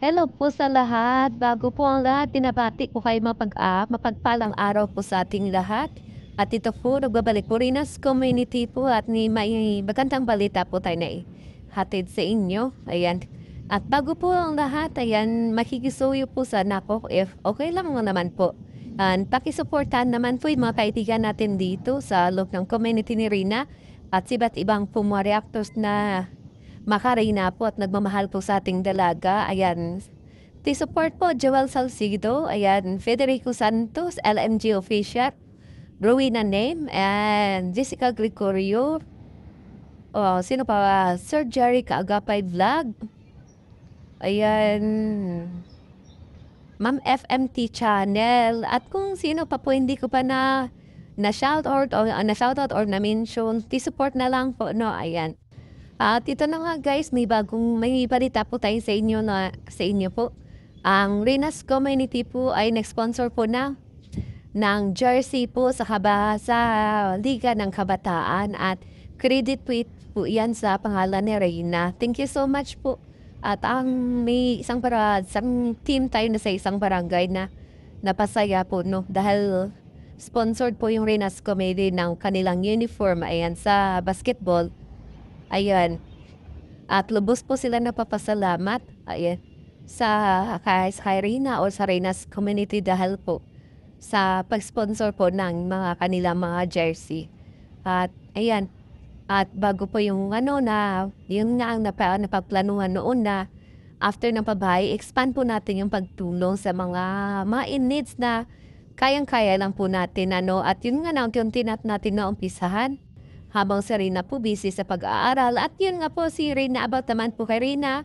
Hello po sa lahat. Bago po ang lahat, binabati ko kayo mapagpalang araw po sa ating lahat. At ito po, nagbabalik po rin as community po at may magandang balita po tayo na hatid sa inyo. Ayan. At bago po ang lahat, ayan, makikisuyo po sana ako if okay lang mo naman po. And pakisuportahan naman po yung mga kaibigan natin dito sa loob ng community ni Rina at iba't ibang po mga reactors na makarina po at nagmamahal po sa ating dalaga. Ayan. Support po, Joel Salcido. Ayan. Federico Santos, LMG Official. Rowena Name. And Jessica Gregorio. Oh, sino pa? Sir Jerry Kaagapay Vlog. Ayan. Ma'am FMT Channel. At kung sino pa po hindi ko pa na shoutout or na mention, support na lang po, no? Ayan. At ito na nga guys, may balita po tayo sa inyo po. Ang Rina's Community po ay nag-sponsor po ng jersey po sa Liga ng Kabataan at credit po yan sa pangalan ni Reyna. Thank you so much po. At may isang team tayo na sa isang barangay na napasaya po, no, dahil sponsored po yung Rina's Community ng kanilang uniform ayan sa basketball. Ayan. At lubos po sila napapasalamat. Ayan. Kay Rina o sa Rina's Community dahil po sa pag-sponsor po ng mga kanilang mga jersey. At ayan. At bago po yung yun nga ang napaplanuhan noon na after ng pabahay, expand po natin yung pagtulong sa mga in needs na kayang-kaya lang po natin. At yun nga na unti-unti natin na umpisahan. Habang si Rina po busy sa pag-aaral. At yun nga po si Rina, about naman po kay Rina.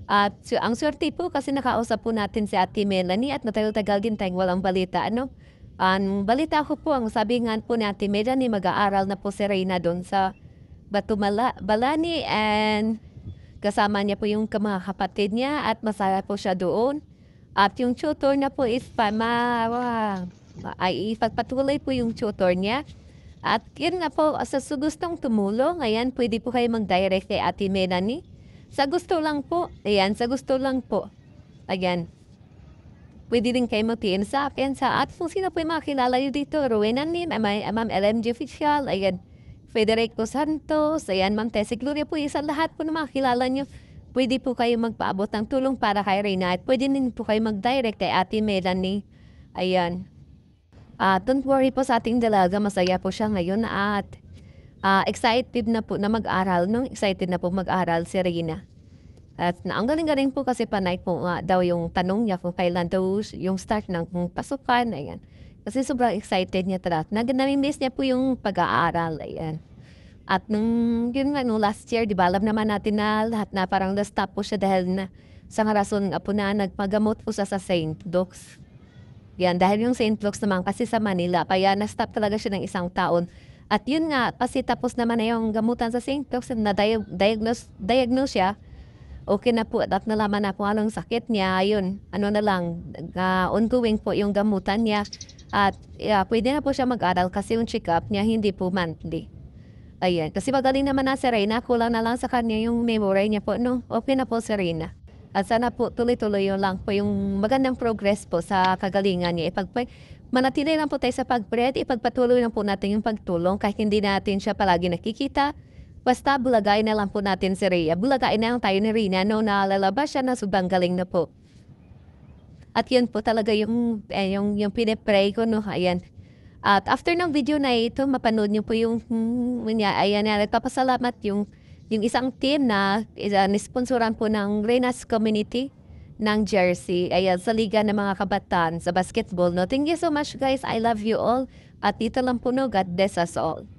At ang swerte po kasi nakausap po natin si Ate Melanie at natagal-tagal din tayong walang balita. Ang balita ko po, ang sabi nga po ni Ate Melanie, mag-aaral na po si Rina doon sa Balani and kasama niya po yung mga kapatid niya at masaya po siya doon. At yung tutor na po is ay ipagpatuloy po yung tutor niya. At yun nga po, sa gustong tumulong, ayan, pwede po kayo mag-direct kay Ate Melanie. Sa gusto lang po, ayan, sa gusto lang po. Ayan, pwede din kayo mag-PM sa akin at kung sino po yung makakilala nyo dito, Rowena Nim, Ma'am LMG Official, ayan, Federico Santos, ayan, Ma'am Tessie Gloria po, isa lahat po na makakilala nyo. Pwede po kayo magpaabot ng tulong para kay Reyna at pwede din po kayo mag-direct kay Ate Melanie. Ayan. Don't worry po sa ating dalaga, masaya po siya ngayon at excited na po na mag-aral, no? Excited na po mag-aral si Reyna. At ang galing-galing po kasi panay po daw yung tanong niya kung kailan daw yung start ng pasukan, ayan. Kasi sobrang excited niya talaga. Nami-miss niya po yung pag-aaral, ayan. At nung last year, di ba, alam naman natin na lahat na parang na-stop po siya dahil na sa rason nga po na nagpagamot po sa St. Luke's. Yan, dahil yung St. Luke's naman kasi sa Manila, kaya na-stop talaga siya ng isang taon. At yun nga, kasi tapos naman na yung gamutan sa St. Luke's, na-diagnose siya, okay na po at nalaman na po anong sakit niya, yun, ongoing po yung gamutan niya. At pwede na po siya mag-aral kasi yung check-up niya hindi po monthly. Ayan, kasi magaling naman na si Reyna, kulang na lang sa kanya yung memory niya po, no? Okay na po si Reyna. At sana po tuloy-tuloy yun lang po yung magandang progress po sa kagalingan niya. Manatili lang po tayo sa pag-pray, ipagpatuloy lang po natin yung pagtulong kahit hindi natin siya palagi nakikita. Basta bulagain na lang po natin si Rhea. Bulagain na lang tayo ni Rina na lalabas siya na sobrang galing na po. At yun po talaga yung pinipray ko, no? Ayan. At after ng video na ito, mapanood niyo po yung nagpapasalamat yung isang team na nisponsoran po ng Rina's Community ng jersey. Ayan, sa Liga ng mga Kabataan sa basketball. No? Thank you so much guys. I love you all. At dito lang po, no, God bless us all.